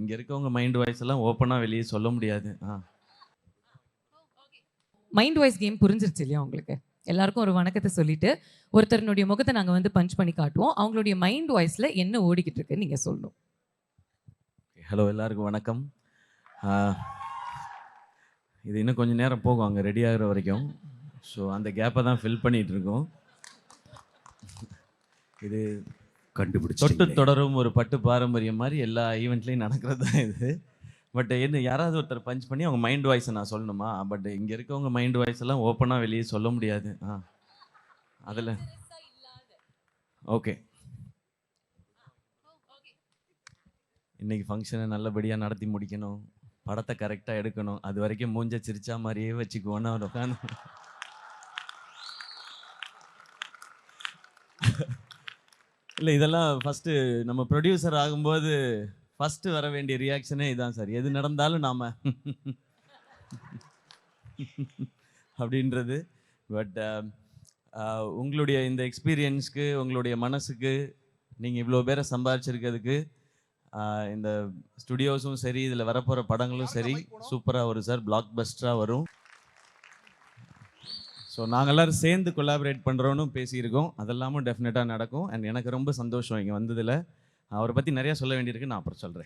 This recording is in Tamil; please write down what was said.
இங்கே இருக்கவங்க மைண்ட் வாய்ஸ் எல்லாம் ஓப்பனாக வெளியே சொல்ல முடியாது. மைண்ட் வாய்ஸ் கேம் புரிஞ்சிருச்சு இல்லையா உங்களுக்கு? எல்லாருக்கும் ஒரு வணக்கத்தை சொல்லிட்டு ஒருத்தருடைய முகத்தை நாங்கள் வந்து பஞ்ச் பண்ணி காட்டுவோம். அவங்களுடைய மைண்ட் வாய்ஸில் என்ன ஓடிக்கிட்டு இருக்குன்னு நீங்கள் சொல்லணும். ஹலோ, எல்லாருக்கும் வணக்கம். இது இன்னும் கொஞ்சம் நேரம் போகும் அங்கே ரெடி ஆகிற வரைக்கும். ஸோ அந்த கேப்பை தான் ஃபில் பண்ணிகிட்டு இருக்கோம். இது கண்டுபிடிச்சு தொட்டு தொடரும் ஒரு பட்டு பாரம்பரியம் மாதிரி எல்லா ஈவெண்ட்லேயும் நடக்கிறது தான் இது. பட் என்ன யாராவது ஒருத்தர் பஞ்ச் பண்ணி அவங்க மைண்ட் வாய்ஸை நான் சொல்லணுமா? பட் இங்கே இருக்கவங்க மைண்ட் வாய்ஸ் எல்லாம் ஓப்பனாக வெளியே சொல்ல முடியாது. அதில் ஓகே, இன்னைக்கு ஃபங்க்ஷனை நல்லபடியாக நடத்தி முடிக்கணும், படத்தை கரெக்டாக எடுக்கணும், அது வரைக்கும் மூஞ்ச சிரிச்சா மாதிரியே வச்சுக்குவோன்னு அவர் உட்காந்து இல்லை, இதெல்லாம் ஃபஸ்ட்டு நம்ம ப்ரொடியூசர் ஆகும்போது ஃபஸ்ட்டு வர வேண்டிய ரியாக்ஷனே இதான் சார். எது நடந்தாலும் நாம் அப்படின்றது. பட் உங்களுடைய இந்த எக்ஸ்பீரியன்ஸ்க்கு, உங்களுடைய மனசுக்கு, நீங்கள் இவ்வளோ பேரை சம்பாதிச்சிருக்கிறதுக்கு இந்த ஸ்டுடியோஸும் சரி, இதில் வரப்போகிற படங்களும் சரி சூப்பராக வரும் சார், பிளாக் பஸ்டராக வரும். ஸோ நாங்கள் எல்லோரும் சேர்ந்து கொலாபரேட் பண்ணுறோன்னு பேசியிருக்கோம். அதெல்லாமும் டெஃபினட்டாக நடக்கும். அண்ட் எனக்கு ரொம்ப சந்தோஷம் இங்கே வந்ததில். அவரை பற்றி நிறையா சொல்ல வேண்டியிருக்கு, நான் அப்புறம் சொல்கிறேன்.